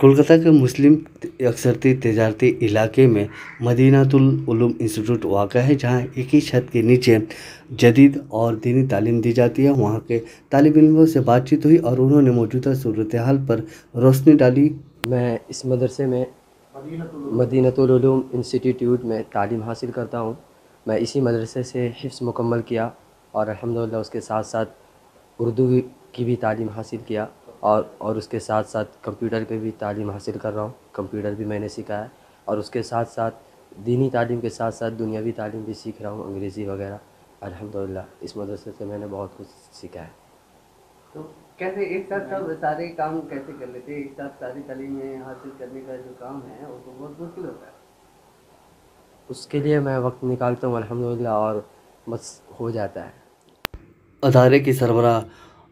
कोलकाता के मुस्लिम अक्सरती तजारती इलाके में मदीनातुल उलूम इंस्टीट्यूट वाक़ है, जहाँ एक ही छत के नीचे जदीद और दीनी तालीम दी जाती है। वहाँ के तालिब इल्मों से बातचीत हुई और उन्होंने मौजूदा सूरत हाल पर रोशनी डाली। मैं इस मदरसे में मदीनातुल उलूम इंस्टीट्यूट में तालीम हासिल करता हूँ। मैं इसी मदरसे से हिफ्ज़ मुकम्मल किया और अल्हम्दुलिल्लाह उसके साथ साथ उर्दू की भी तालीम हासिल किया और उसके साथ साथ कंप्यूटर की भी तालीम हासिल कर रहा हूँ। कंप्यूटर भी मैंने सीखा है और उसके साथ साथ दीनी तालीम के साथ साथ दुनियावी तालीम भी सीख रहा हूँ, अंग्रेज़ी वगैरह। अल्हम्दुलिल्लाह इस मदरसे से मैंने बहुत कुछ सीखा है। तो कैसे एक साथ सब सारे काम कैसे कर लेते हैं? एक साथ सारी तालीमें हासिल करने का जो काम है वो तो बहुत मुश्किल होता है। उसके लिए मैं वक्त निकालता हूँ अल्हम्दुलिल्लाह और बस हो जाता है। अदारे की सरबराह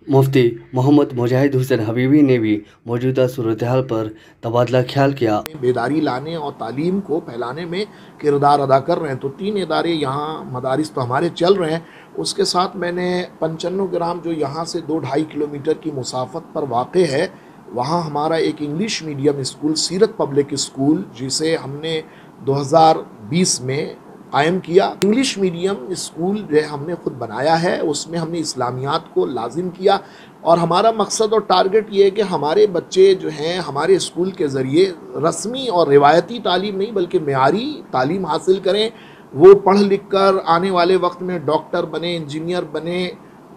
मुफ्ती मोहम्मद मुजाहिद हुसैन हबीबी ने भी मौजूदा सूरत हाल पर तबादला ख्याल किया। बेदारी लाने और तालीम को फैलाने में किरदार अदा कर रहे हैं। तो 3 इदारे यहाँ मदारिस तो हमारे चल रहे हैं। उसके साथ मैंने 95 ग्राम जो यहाँ से 2-2.5 किलोमीटर की मुसाफत पर वाक़ है, वहाँ हमारा एक इंग्लिश मीडियम स्कूल सीरत पब्लिक स्कूल, जिसे हमने 2020 में कायम किया। इंग्लिश मीडियम स्कूल जो हमने ख़ुद बनाया है, उसमें हमने इस्लामियात को लाजिम किया और हमारा मकसद और टारगेट ये है कि हमारे बच्चे जो हैं हमारे स्कूल के ज़रिए रस्मी और रिवायती तालीम नहीं बल्कि मेयारी तालीम हासिल करें। वो पढ़ लिख कर आने वाले वक्त में डॉक्टर बने, इंजीनियर बने,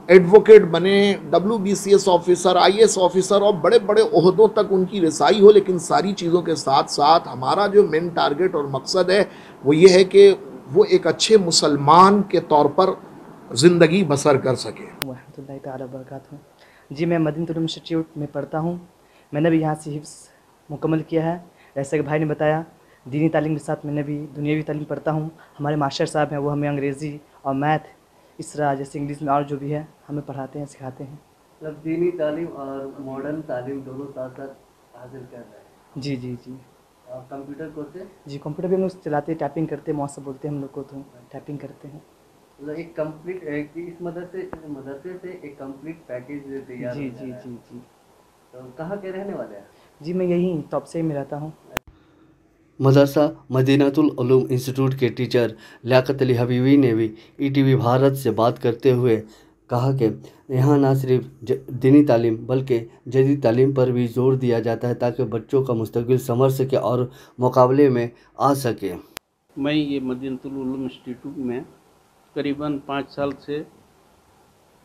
एडवोकेट बने, WBCS ऑफिसर, IAS ऑफिसर और बड़े बड़े ओहदों तक उनकी रसाई हो। लेकिन सारी चीज़ों के साथ साथ हमारा जो मेन टारगेट और मकसद है वो ये है कि वो एक अच्छे मुसलमान के तौर पर ज़िंदगी बसर कर सके। रहमतुल्लाहि ताला बरकातहू। जी, मैं मदीनातुल उलूम इंस्टीट्यूट में पढ़ता हूँ। मैंने भी यहाँ से हिफ्ज़ मुकम्मल किया है। जैसे कि भाई ने बताया, दीनी तालीम के साथ मैंने भी दुनियावी तालीम पढ़ता हूँ। हमारे मास्टर साहब हैं, वो हमें अंग्रेज़ी और मैथ इस तरह जैसे इंग्लिश में और जो भी है हमें पढ़ाते हैं, सिखाते हैं। मतलब दीनी तालीम और मॉडर्न तालीम दोनों साथ साथ हासिल कर रहे हैं। जी जी जी। और कंप्यूटर कोर्स है? जी, कंप्यूटर भी हम लोग चलाते, टाइपिंग करते, मौसम बोलते हैं हम लोग को, तो टाइपिंग करते हैं। मतलब एक कंप्लीट इस मदरसे से एक कंप्लीट पैकेज तैयार जी हो जी जा रहा है। जी जी। तो कहाँ के रहने वाले हैं? जी, मैं यहीं तोपसे में रहता हूँ। मदरसा मदीनातुल उलूम इंस्टीट्यूट के टीचर लियाकत अली हबीबी ने भी ETV भारत से बात करते हुए कहा कि यहाँ न सिर्फ दीनी तालीम बल्कि जदीद तालीम पर भी जोर दिया जाता है ताकि बच्चों का मुस्तकबिल संवर सके और मुकाबले में आ सके। मैं ये मदीनातुल उलूम इंस्टीट्यूट में करीबन 5 साल से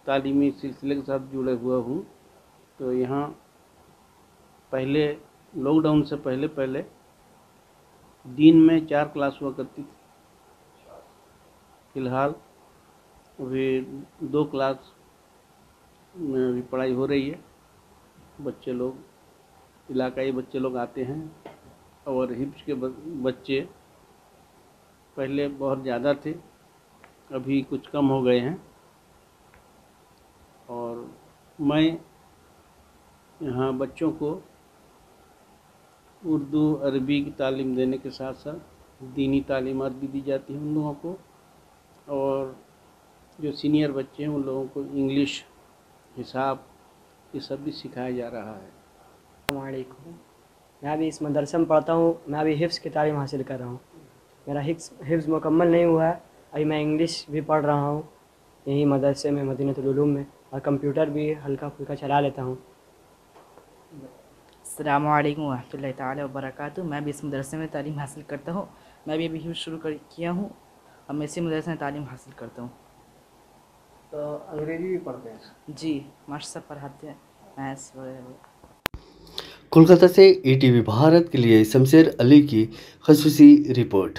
तालीमी सिलसिले के साथ जुड़े हुआ हूँ। तो यहाँ पहले लॉकडाउन से पहले दिन में 4 क्लास हुआ करती थी। फ़िलहाल अभी 2 क्लास में अभी पढ़ाई हो रही है। बच्चे लोग, इलाकाई बच्चे लोग आते हैं और हिफ्ज़ के बच्चे पहले बहुत ज़्यादा थे, अभी कुछ कम हो गए हैं। और मैं यहाँ बच्चों को उर्दू अरबी की तालीम देने के साथ साथ दीनी तालीमात भी दी जाती हैं उन लोगों को, और जो सीनियर बच्चे हैं उन लोगों को इंग्लिश, हिसाब, ये सब भी सिखाया जा रहा है। अस्सलाम वालेकुम। मैं अभी इस मदरसे में पढ़ता हूँ। मैं अभी हिफ्ज़ की तालीम हासिल कर रहा हूँ। मेरा हिफ्ज़ मुकम्मल नहीं हुआ है। अभी मैं इंग्लिश भी पढ़ रहा हूँ यही मदरसे में मदीनातुल उलूम में, और कंप्यूटर भी हल्का फुल्का चला लेता हूँ। अस्सलामु अलैकुम वरहमतुल्लाहि ताला वबरकातुहू। मैं भी इस मदरसे में तालीम हासिल करता हूँ। मैं भी अभी हिफ्ज़ शुरू किया हूँ और मैं इसी मदरसे में तालीम हासिल करता हूँ। तो अंग्रेजी भी पढ़ते हैं? जी, मास्टर साहब पढ़ाते हैं, मैथ्स वगैरह। कोलकाता से ETV भारत के लिए शमशेर अली की ख़ुसूसी रिपोर्ट।